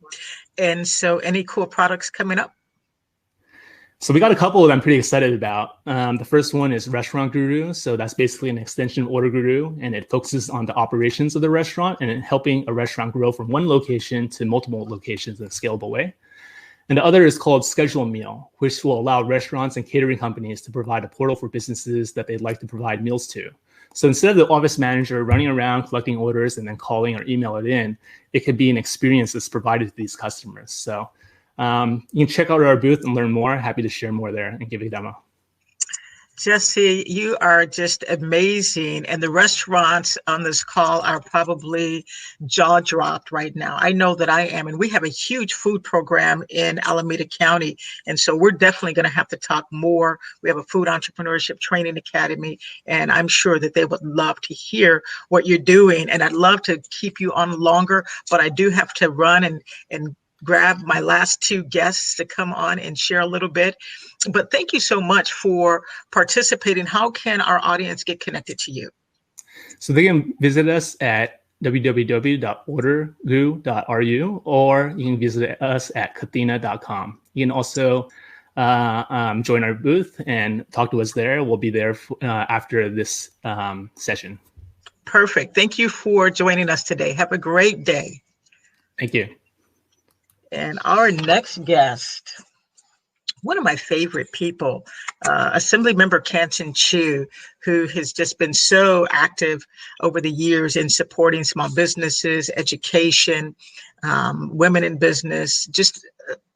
And so any cool products coming up? So we got a couple that I'm pretty excited about. The first one is Restaurant Guru. So that's basically an extension of Order Guru, and it focuses on the operations of the restaurant and helping a restaurant grow from one location to multiple locations in a scalable way. And the other is called Schedule a Meal, which will allow restaurants and catering companies to provide a portal for businesses that they'd like to provide meals to. So instead of the office manager running around collecting orders and then calling or email it in, it could be an experience that's provided to these customers. So you can check out our booth and learn more. Happy to share more there and give you a demo. Jesse, you are just amazing. And the restaurants on this call are probably jaw dropped right now. I know that I am. And we have a huge food program in Alameda County. And so we're definitely going to have to talk more. We have a food entrepreneurship training academy, and I'm sure that they would love to hear what you're doing. And I'd love to keep you on longer, but I do have to run and grab my last two guests to come on and share a little bit. But thank you so much for participating. How can our audience get connected to you? So they can visit us at www.ordergoo.ru, or you can visit us at kathina.com. You can also join our booth and talk to us there. We'll be there after this session. Perfect. Thank you for joining us today. Have a great day. Thank you. And our next guest, one of my favorite people, Assemblymember Kansen Chu, who has just been so active over the years in supporting small businesses, education, women in business, just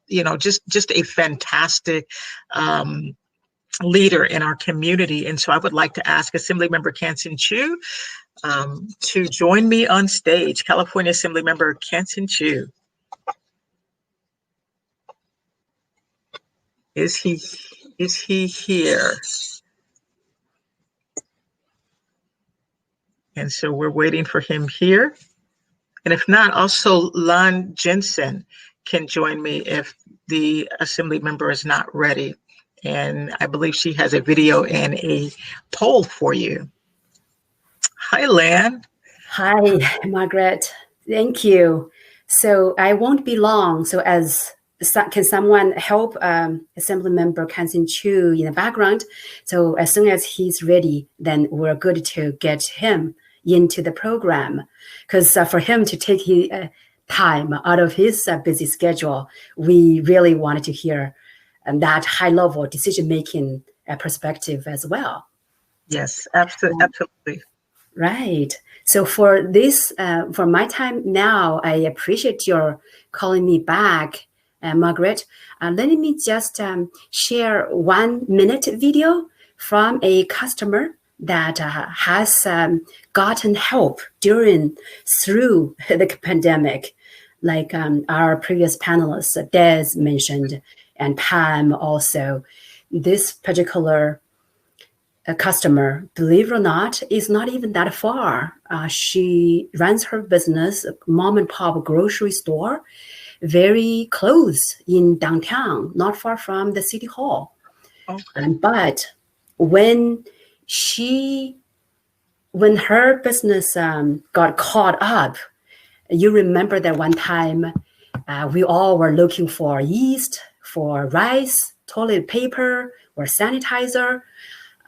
a fantastic leader in our community. And so I would like to ask Assemblymember Kansen Chu to join me on stage. California Assemblymember Kansen Chu. Is he here? And so we're waiting for him here. And if not, also Lan Jensen can join me if the assembly member is not ready. And I believe she has a video and a poll for you. Hi, Lan. Hi, Margaret. Thank you. So I won't be long. So can someone help Assemblymember Kansen Chu in the background? So as soon as he's ready, then we're good to get him into the program. Because for him to take his time out of his busy schedule, we really wanted to hear that high-level decision-making perspective as well. Yes, absolutely. Right. So for this, for my time now, I appreciate your calling me back, Margaret. Let me just share 1 minute video from a customer that has gotten help through the pandemic, like our previous panelists, Des mentioned, and Pam also. This particular customer, believe it or not, is not even that far. She runs her business, mom and pop grocery store, very close in downtown, not far from the city hall. Okay. But when her business got caught up, you remember that one time we all were looking for yeast, for rice, toilet paper, or sanitizer.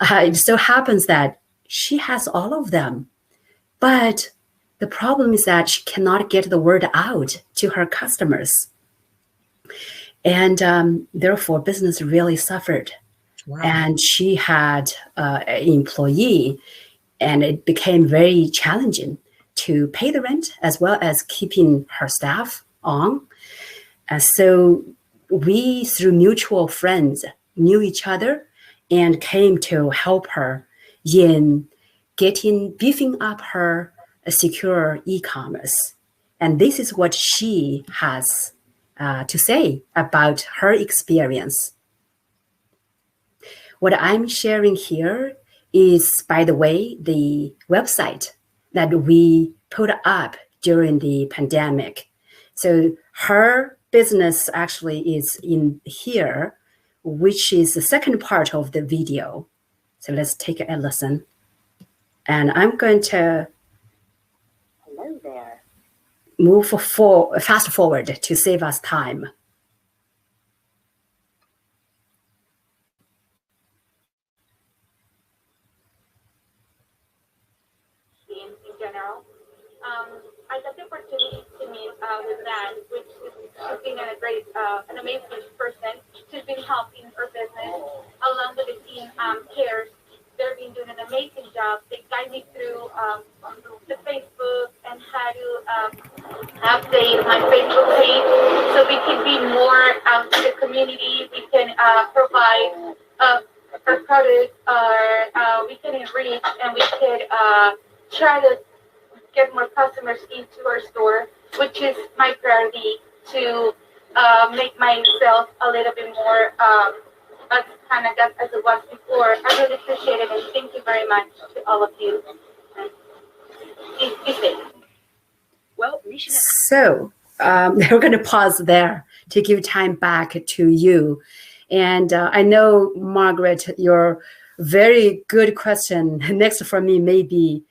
It so happens that she has all of them, but the problem is that she cannot get the word out to her customers. And therefore, business really suffered. Wow. And she had an employee, and it became very challenging to pay the rent as well as keeping her staff on. So we, through mutual friends, knew each other and came to help her in beefing up her secure e-commerce. And this is what she has to say about her experience. What I'm sharing here is, by the way, the website that we put up during the pandemic. So her business actually is in here, which is the second part of the video. So let's take a listen. And I'm going to move fast forward to save us time. In general, I got the opportunity to meet with Nan, which has been an amazing person. She's been helping her business along with the team cares. They've been doing an amazing job. They guide me through the Facebook and how to update my Facebook page so we can be more out to the community. We can provide our products are we can reach, and we could try to get more customers into our store, which is my priority to make myself a little bit more as kind of as it was before. I really appreciate it, and thank you very much to all of you. Be safe. Well, so we're going to pause there to give time back to you. And I know, Margaret, your very good question next for me may be,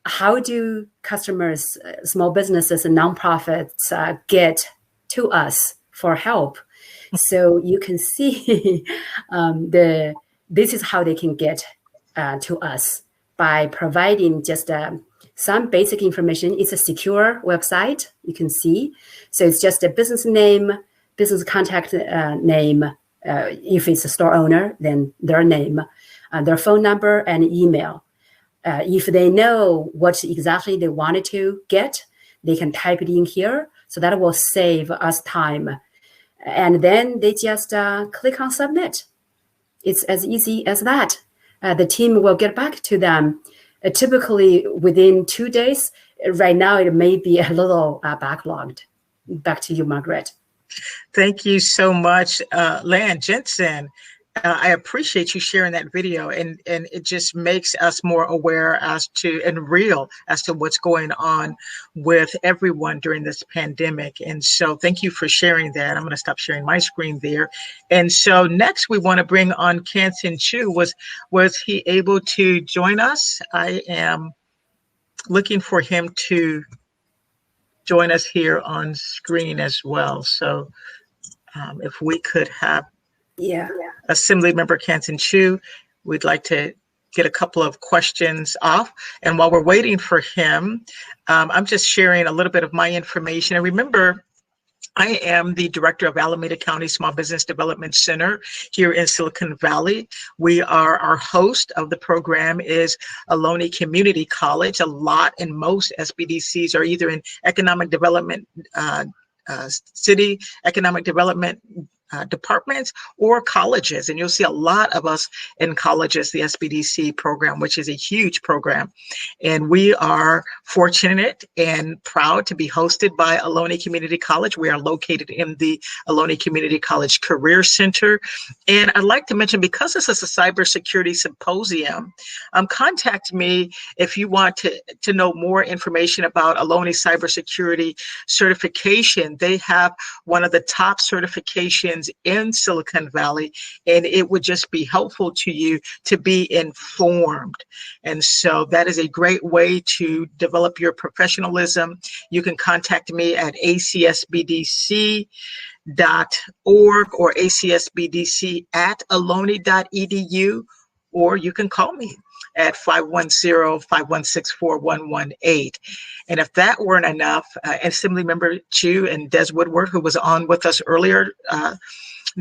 how do customers, small businesses and nonprofits get to us for help? So you can see this is how they can get to us by providing just some basic information. It's a secure website, you can see. So it's just a business name, business contact name. If it's a store owner, then their name, their phone number, and email. If they know what exactly they wanted to get, they can type it in here. So that will save us time. And then they just click on submit. It's as easy as that. The team will get back to them typically within 2 days. Right now, it may be a little backlogged. Back to you, Margaret. Thank you so much, Lan Jensen. I appreciate you sharing that video, and it just makes us more aware as to and real as to what's going on with everyone during this pandemic. And so thank you for sharing that. I'm going to stop sharing my screen there. And so next we want to bring on Kansen Chu. Was he able to join us? I am looking for him to join us here on screen as well. So if we could have Assembly Member Kansen Chu, we'd like to get a couple of questions off. And while we're waiting for him, I'm just sharing a little bit of my information. And remember, I am the director of Alameda County Small Business Development Center here in Silicon Valley. Our host of the program is Ohlone Community College. A lot and most SBDCs are either in economic development, city economic development departments or colleges. And you'll see a lot of us in colleges, the SBDC program, which is a huge program. And we are fortunate and proud to be hosted by Ohlone Community College. We are located in the Ohlone Community College Career Center. And I'd like to mention, because this is a cybersecurity symposium, contact me if you want to know more information about Ohlone cybersecurity certification. They have one of the top certifications in Silicon Valley, and it would just be helpful to you to be informed. And so that is a great way to develop your professionalism. You can contact me at acsbdc.org or acsbdc@ohlone.edu, or you can call me at 510-516-4118. And if that weren't enough, Assembly Member Chu and Des Woodward, who was on with us earlier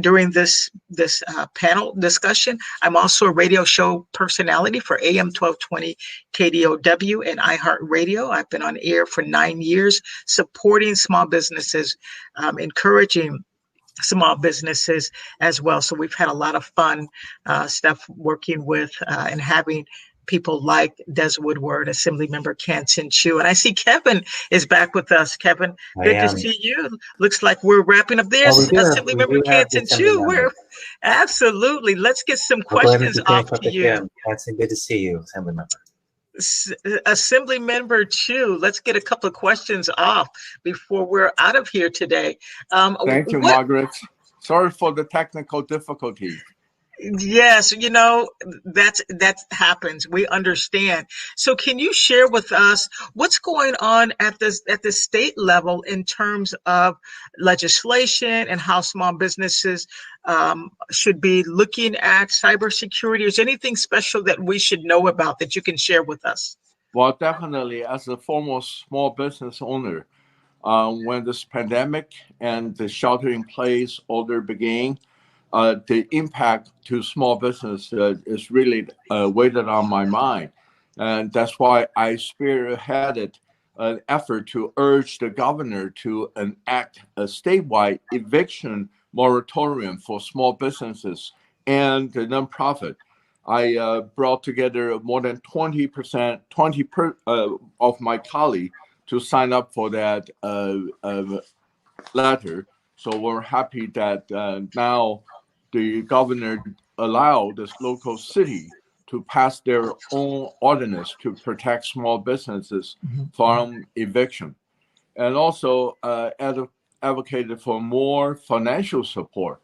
during this panel discussion, I'm also a radio show personality for AM 1220 KDOW and iHeartRadio. I've been on air for 9 years, supporting small businesses, encouraging small businesses as well. So we've had a lot of fun stuff working with and having people like Des Woodward, Assembly Member Kansen Chu. And I see Kevin is back with us. Kevin, good to see you. Looks like we're wrapping up there. Assembly Member Kansen Chu. Absolutely. Let's get some questions off to you. Kansen, good to see you, Assembly Member. Assembly Member Chu, let's get a couple of questions off before we're out of here today. Thank you, Margaret. Sorry for the technical difficulty. Yes, that happens. We understand. So can you share with us what's going on at the state level in terms of legislation and how small businesses should be looking at cybersecurity? Is there anything special that we should know about that you can share with us? Well, definitely, as a former small business owner, when this pandemic and the shelter-in-place order began, the impact to small business is really weighted on my mind. And that's why I spearheaded an effort to urge the governor to enact a statewide eviction moratorium for small businesses and the nonprofit. I brought together more than 20% of my colleagues to sign up for that letter. So we're happy that now the governor allowed this local city to pass their own ordinance to protect small businesses from eviction, and also advocated for more financial support,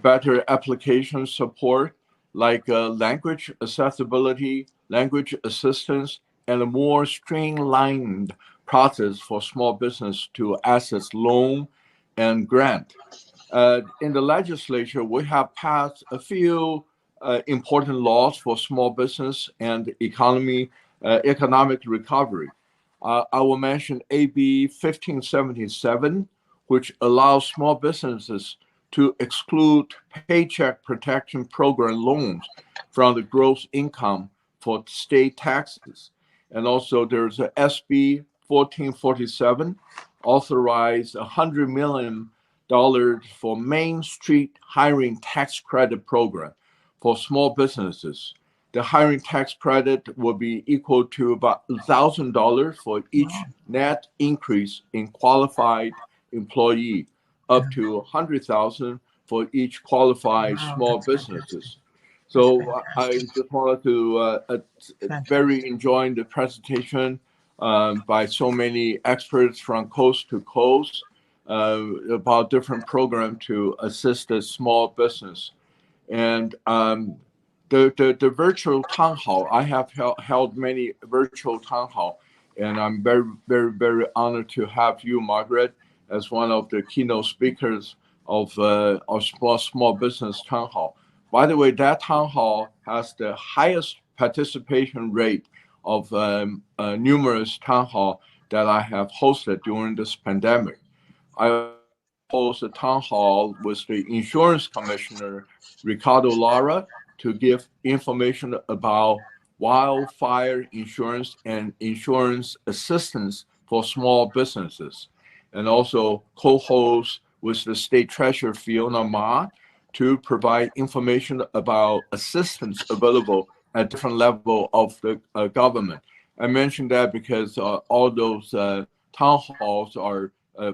better application support, like language accessibility, language assistance, and a more streamlined process for small business to access loan and grant. In the legislature, we have passed a few important laws for small business and economic recovery. I will mention AB 1577, which allows small businesses to exclude Paycheck Protection Program loans from the gross income for state taxes. And also there's a SB 1447, authorized $100 million for Main Street Hiring Tax Credit Program for small businesses. The hiring tax credit will be equal to about $1,000 for each net increase in qualified employee, up to $100,000 for each qualified small businesses. So I just wanted to very enjoying the presentation by so many experts from coast to coast about different programs to assist the small business. And the virtual town hall, I have held many virtual town hall, and I'm very, very, very honored to have you, Margaret, as one of the keynote speakers of small business town hall. By the way, that town hall has the highest participation rate of numerous town hall that I have hosted during this pandemic. I hosted a town hall with the insurance commissioner, Ricardo Lara, to give information about wildfire insurance and insurance assistance for small businesses, and also co-host with the state treasurer, Fiona Ma, to provide information about assistance available at different level of the government. I mentioned that because all those town halls are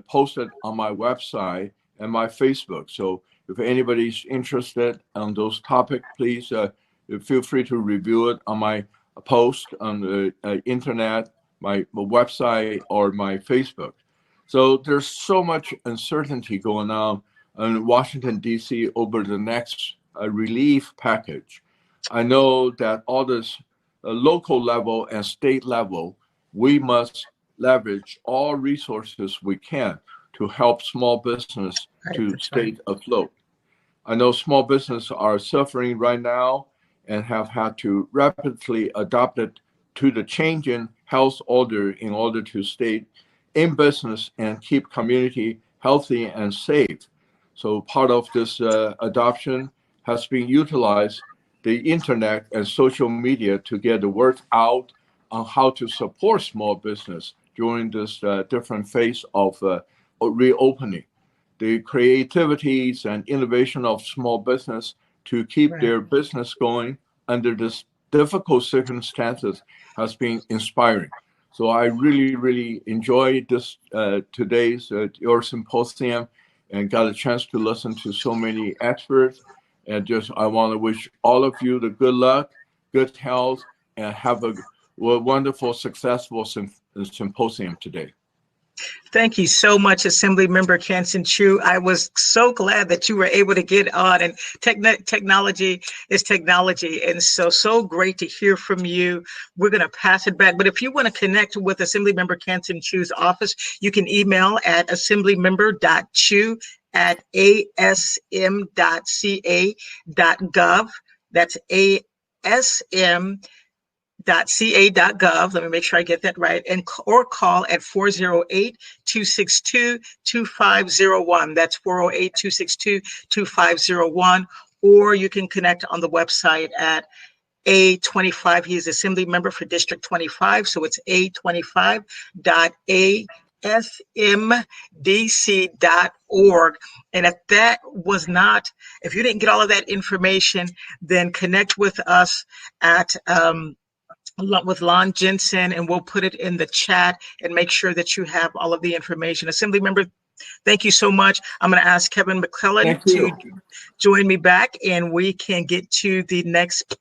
posted on my website and my Facebook. So if anybody's interested on those topics, please feel free to review it on my post on the internet, my website, or my Facebook. So there's so much uncertainty going on in Washington, D.C. over the next relief package. I know that all this local level and state level, we must leverage all resources we can to help small business to stay afloat. I know small businesses are suffering right now and have had to rapidly adapt it to the changing health order in order to stay in business and keep community healthy and safe. So part of this adoption has been utilized the internet and social media to get the word out on how to support small business during this different phase of reopening. The creativities and innovation of small business to keep their business going under this difficult circumstances has been inspiring. So I really, really enjoyed this today's your symposium and got a chance to listen to so many experts. And just I want to wish all of you the good luck, good health, and have a wonderful, successful symposium today. Thank you so much, Assembly Member Kansen Chu. I was so glad that you were able to get on, and technology is technology. And so great to hear from you. We're going to pass it back. But if you want to connect with Assembly Member Kansen Chu's office, you can email at assemblymember.chu@asm.ca.gov. That's asm.ca.gov. Let me make sure I get that right. Or call at 408-262-2501. That's 408-262-2501. Or you can connect on the website at A25. He is Assembly Member for District 25. So it's A25.a fmdc.org. And if you didn't get all of that information, then connect with us at with Lon Jensen, and we'll put it in the chat and make sure that you have all of the information. Assembly member, thank you so much. I'm going to ask Kevin McClellan to join me back, and we can get to the next